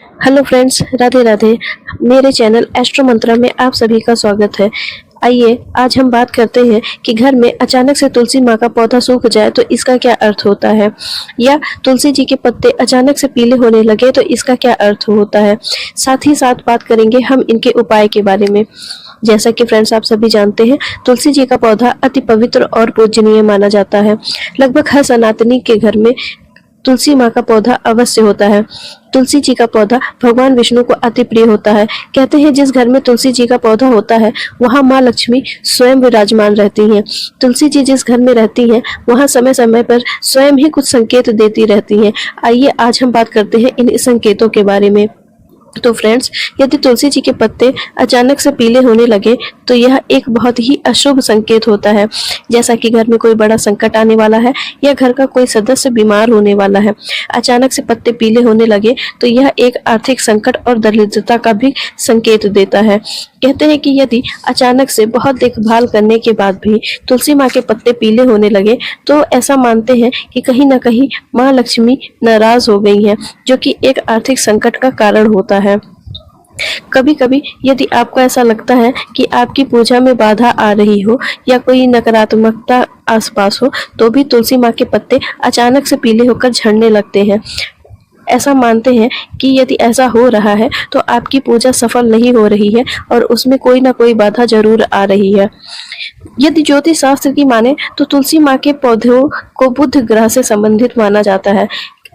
Hello friends, Radhe Radhe. मेरे channel astro मंत्रा में आप सभी का स्वागत है। आइए आज हम बात करते हैं कि घर में अचानक से तुलसी माँ का पौधा सूख जाए तो इसका क्या अर्थ होता है, या तुलसी जी के पत्ते अचानक से पीले होने लगे तो इसका क्या अर्थ होता है। साथ ही साथ बात करेंगे हम इनके उपाय के बारे में। जैसा कि फ्रेंड्स आप सभी जानते हैं, तुलसी जी का पौधा अति पवित्र और पूजनीय माना जाता है। लगभग हर सनातनी के घर में तुलसी माँ का पौधा अवश्य होता है। तुलसी जी का पौधा भगवान विष्णु को अति प्रिय होता है। कहते हैं जिस घर में तुलसी जी का पौधा होता है वहाँ माँ लक्ष्मी स्वयं विराजमान रहती हैं। तुलसी जी जिस घर में रहती हैं वहाँ समय समय पर स्वयं ही कुछ संकेत देती रहती हैं। आइए आज हम बात करते हैं इन संकेतों के बारे में। तो फ्रेंड्स, यदि तुलसी जी के पत्ते अचानक से पीले होने लगे तो यह एक बहुत ही अशुभ संकेत होता है, जैसा कि घर में कोई बड़ा संकट आने वाला है या घर का कोई सदस्य बीमार होने वाला है। अचानक से पत्ते पीले होने लगे तो यह एक आर्थिक संकट और दरिद्रता का भी संकेत देता है। कहते हैं कि यदि अचानक से बहुत देखभाल करने के बाद भी तुलसी माँ के पत्ते पीले होने लगे तो ऐसा मानते हैं कि कहीं ना कहीं माँ लक्ष्मी नाराज हो गई हैं, जो कि एक आर्थिक संकट का कारण होता है। कभी कभी यदि आपको ऐसा लगता है कि आपकी पूजा में बाधा आ रही हो या कोई नकारात्मकता आसपास हो, तो भी तुलसी माँ के पत्ते अचानक से पीले होकर झड़ने लगते हैं। ऐसा मानते हैं कि यदि ऐसा हो रहा है तो आपकी पूजा सफल नहीं हो रही है और उसमें कोई ना कोई बाधा जरूर आ रही है। यदि ज्योतिष शास्त्र की माने तो तुलसी माँ के पौधों को बुध ग्रह से संबंधित माना जाता है।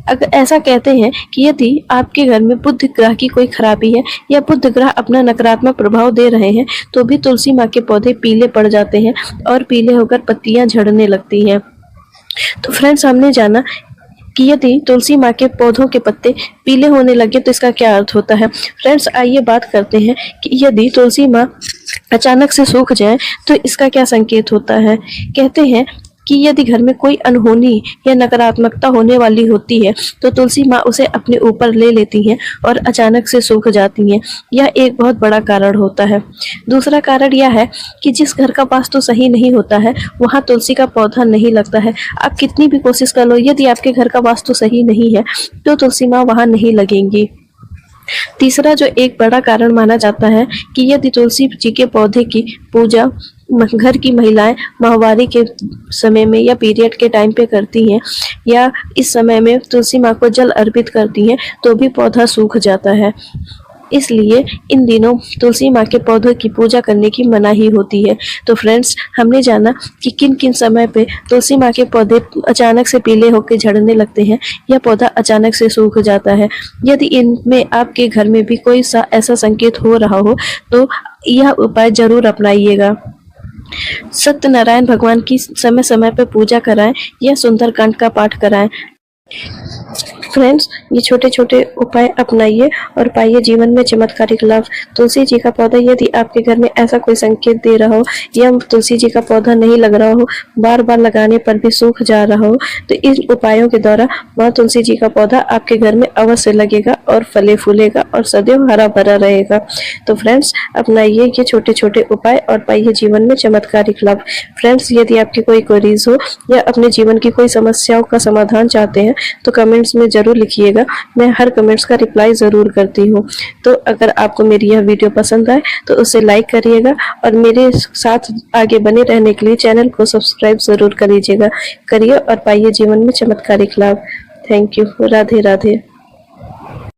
अगर ऐसा कहते हैं कि यदि आपके घर में बुध ग्रह की कोई खराबी है या बुध ग्रह अपना नकारात्मक प्रभाव दे रहे हैं तो भी तुलसी माँ के पौधे पीले पड़ जाते हैं और पीले होकर पत्तियां झड़ने लगती हैं। तो फ्रेंड्स, हमने जाना कि यदि तुलसी माँ के पौधों के पत्ते पीले होने लगे तो इसका क्या अर्थ होता है। फ्रेंड्स, आइए बात करते हैं कि यदि तुलसी माँ अचानक से सूख जाए तो इसका क्या संकेत होता है। कहते हैं कि यदि घर में कोई अनहोनी या नकारात्मकता होने वाली होती है तो तुलसी माँ उसे अपने ऊपर ले लेती हैं और अचानक से सूख जाती हैं। यह एक बहुत बड़ा कारण होता है। दूसरा कारण यह है कि जिस घर का वास्तु सही नहीं होता है वहाँ तुलसी का पौधा नहीं लगता है। आप कितनी भी कोशिश कर लो, यदि आपके घर का वास्तु सही नहीं है तो तुलसी माँ वहाँ नहीं लगेंगी। तीसरा जो एक बड़ा कारण माना जाता है कि यदि तुलसी जी के पौधे की पूजा घर की महिलाएं माहवारी के समय में या पीरियड के टाइम पे करती हैं या इस समय में तुलसी माँ को जल अर्पित करती हैं तो भी पौधा सूख जाता है। इसलिए इन दिनों तुलसी माँ के पौधों की पूजा करने की मनाही होती है। तो फ्रेंड्स, हमने जाना कि किन किन समय पे तुलसी माँ के पौधे अचानक से पीले होकर झड़ने लगते हैं या पौधा अचानक से सूख जाता है। यदि इनमें आपके घर में भी कोई सा ऐसा संकेत हो रहा हो तो यह उपाय जरूर अपनाइएगा। सत्यनारायण भगवान की समय समय पर पूजा कराएं या सुंदरकांड का पाठ कराएं। फ्रेंड्स, ये छोटे छोटे उपाय अपनाइए और पाइए जीवन में चमत्कारिक लाभ। तुलसी जी का पौधा यदि आपके घर में ऐसा कोई संकेत दे रहा हो या तुलसी जी का पौधा नहीं लग रहा हो, बार बार लगाने पर भी सूख जा रहा हो, तो इन उपायों के द्वारा माँ तुलसी जी का पौधा आपके घर में अवश्य लगेगा और फले फूलेगा और सदैव हरा भरा रहेगा। तो फ्रेंड्स, अपनाइए ये छोटे छोटे उपाय और पाइए जीवन में चमत्कारिक लाभ। फ्रेंड्स, यदि आपकी कोई क्वेरीज हो या अपने जीवन की कोई समस्याओं का समाधान चाहते हैं तो कमेंट्स में जरूर लिखिएगा। मैं हर कमेंट्स का रिप्लाई जरूर करती हूँ। तो अगर आपको मेरी यह वीडियो पसंद आए तो उसे लाइक करिएगा और मेरे साथ आगे बने रहने के लिए चैनल को सब्सक्राइब जरूर करिए और पाइए जीवन में चमत्कारिक लाभ। Thank you. राधे राधे।